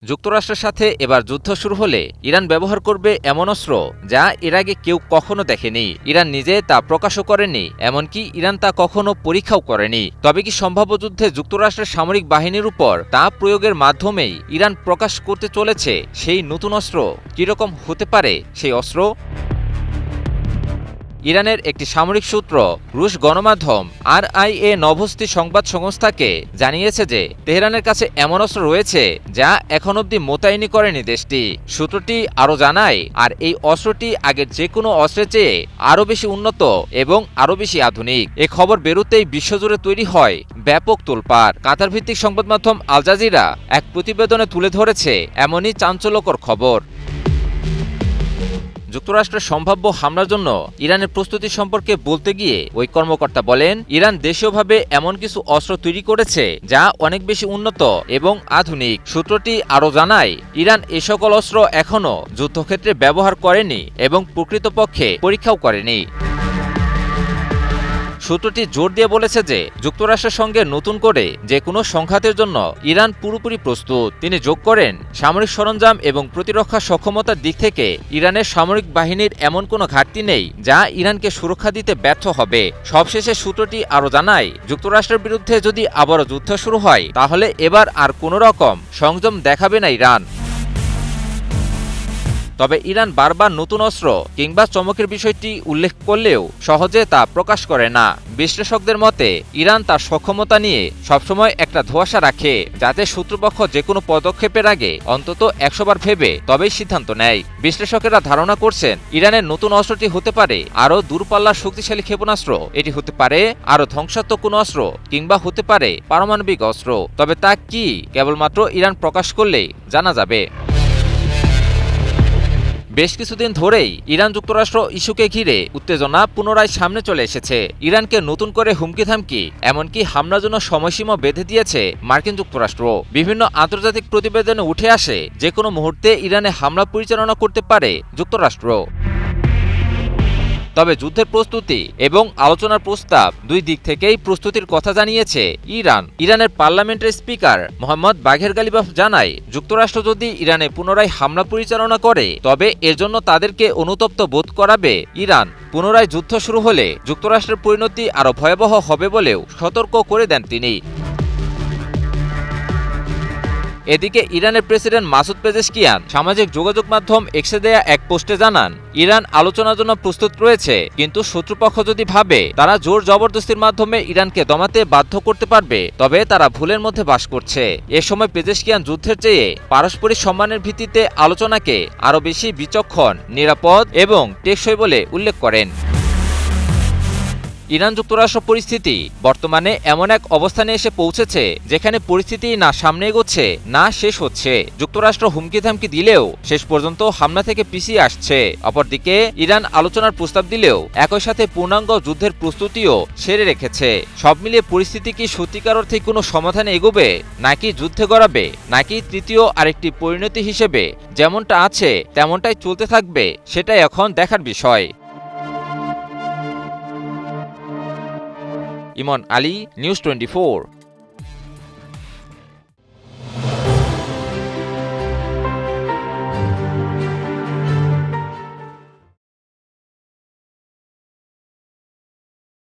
যুক্তরাষ্ট্রের সাথে এবার যুদ্ধ শুরু হলে ইরান ব্যবহার করবে এমন অস্ত্র যা এর আগে কেউ কখনো দেখেনি। ইরান নিজে তা প্রকাশও করেনি, এমনকি ইরান তা কখনো পরীক্ষাও করেনি। তবে কি সম্ভাব্য যুদ্ধে যুক্তরাষ্ট্রের সামরিক বাহিনীর উপর তা প্রয়োগের মাধ্যমেই ইরান প্রকাশ করতে চলেছে সেই নতুন অস্ত্র? কিরকম হতে পারে সেই অস্ত্র? ইরানের একটি সামরিক সূত্র রুশ গণমাধ্যম RIA নভোস্তি সংবাদ সংস্থাকে জানিয়েছে যে তেহরানের কাছে এমন অস্ত্র রয়েছে যা এখন অবধি মোতায়েনই করেনি দেশটি। সূত্রটি আরও জানায়, আর এই অস্ত্রটি আগের যে কোনো অস্ত্রের চেয়ে আরও বেশি উন্নত এবং আরও বেশি আধুনিক। এ খবর বেরোতেই বিশ্বজুড়ে তৈরি হয় ব্যাপক তোলপাড়। কাতার ভিত্তিক সংবাদ মাধ্যম আল জাজিরা এক প্রতিবেদনে তুলে ধরেছে এমনই চাঞ্চল্যকর খবর। যুক্তরাষ্ট্রের সম্ভাব্য হামলার জন্য ইরানের প্রস্তুতি সম্পর্কে বলতে গিয়ে ওই কর্মকর্তা বলেন, ইরান দেশীয়ভাবে এমন কিছু অস্ত্র তৈরি করেছে যা অনেক বেশি উন্নত এবং আধুনিক। সূত্রটি আরও জানায়, ইরান এ সকল অস্ত্র এখনও যুদ্ধক্ষেত্রে ব্যবহার করেনি এবং প্রকৃতপক্ষে পরীক্ষাও করেনি। সূত্রটি জোর দিয়ে বলেছে যে যুক্তরাষ্ট্রের সঙ্গে নতুন করে যে কোনো সংঘাতের জন্য ইরান পুরোপুরি প্রস্তুত। তিনি যোগ করেন, সামরিক সরঞ্জাম এবং প্রতিরক্ষা সক্ষমতার দিক থেকে ইরানের সামরিক বাহিনীর এমন কোনো ঘাটতি নেই যা ইরানকে সুরক্ষা দিতে ব্যর্থ হবে। সবশেষে সূত্রটি আরও জানায়, যুক্তরাষ্ট্রের বিরুদ্ধে যদি আবারও যুদ্ধ শুরু হয় তাহলে এবার আর কোনো রকম সংযম দেখাবে না ইরান। তবে ইরান বারবার নতুন অস্ত্র কিংবা চমকের বিষয়টি উল্লেখ করলেও সহজে তা প্রকাশ করে না। বিশ্লেষকদের মতে ইরান তার সক্ষমতা নিয়ে সবসময় একটা ধোঁয়াশা রাখে, যাতে শত্রুপক্ষ যে কোনো পদক্ষেপের আগে অন্তত 100 বার ভেবে তবেই সিদ্ধান্ত নেয়। বিশ্লেষকেরা ধারণা করছেন, ইরানের নতুন অস্ত্রটি হতে পারে আরও দূরপাল্লার শক্তিশালী ক্ষেপণাস্ত্র, এটি হতে পারে আরও ধ্বংসাত্মক কোনো অস্ত্র, কিংবা হতে পারে পারমাণবিক অস্ত্র। তবে তা কি কেবলমাত্র ইরান প্রকাশ করলেই জানা যাবে। বেশ কিছুদিন ধরেই ইরান যুক্তরাষ্ট্র ইস্যুকে ঘিরে উত্তেজনা পুনরায় সামনে চলে এসেছে। ইরানকে নতুন করে হুমকি ধামকি, এমনকি হামলার জন্য সময়সীমা বেঁধে দিয়েছে মার্কিন যুক্তরাষ্ট্র। বিভিন্ন আন্তর্জাতিক প্রতিবেদনে উঠে আসে যে কোনো মুহূর্তে ইরানে হামলা পরিচালনা করতে পারে যুক্তরাষ্ট্র। তবে যুদ্ধের প্রস্তুতি এবং আলোচনার প্রস্তাব দুই দিক থেকেই প্রস্তুতির কথা জানিয়েছে ইরান। ইরানের পার্লামেন্টের স্পিকার মোহাম্মদ বাঘের গালিবাফ জানায়, যুক্তরাষ্ট্র যদি ইরানে পুনরায় হামলা পরিচালনা করে তবে এর জন্য তাদেরকে অনুতপ্ত বোধ করাবে ইরান। পুনরায় যুদ্ধ শুরু হলে যুক্তরাষ্ট্রের পরিণতি আরও ভয়াবহ হবে বলেও সতর্ক করে দেন তিনি। এদিকে ইরানের প্রেসিডেন্ট মাসুদ পেজেশকিয়ান সামাজিক যোগাযোগ মাধ্যম এক্সে দেয়া এক পোস্টে জানান, ইরান আলোচনার জন্য প্রস্তুত রয়েছে, কিন্তু শত্রুপক্ষ যদি ভাবে তারা জোর জবরদস্তির মাধ্যমে ইরানকে দমাতে বাধ্য করতে পারবে তবে তারা ভুলের মধ্যে বাস করছে। এ সময় পেজেশকিয়ান যুদ্ধের চেয়ে পারস্পরিক সম্মানের ভিত্তিতে আলোচনাকে আরও বেশি বিচক্ষণ, নিরাপদ এবং টেকসই বলে উল্লেখ করেন। ইরান যুক্তরাষ্ট্র পরিস্থিতি বর্তমানে এমন এক অবস্থানে এসে পৌঁছেছে যেখানে পরিস্থিতি না সামনে এগোচ্ছে না শেষ হচ্ছে। যুক্তরাষ্ট্র হুমকি ধামকি দিলেও শেষ পর্যন্ত হামলা থেকে পিছিয়ে আসছে। অপরদিকে ইরান আলোচনার প্রস্তাব দিলেও একই সাথে পূর্ণাঙ্গ যুদ্ধের প্রস্তুতিও সেরে রেখেছে। সব মিলিয়ে পরিস্থিতি কি সত্যিকার অর্থে কোনো সমাধানে এগোবে, নাকি যুদ্ধে গড়াবে, নাকি তৃতীয় আরেকটি পরিণতি হিসেবে যেমনটা আছে তেমনটাই চলতে থাকবে, সেটাই এখন দেখার বিষয়। ইমন আলী, নিউজ 24।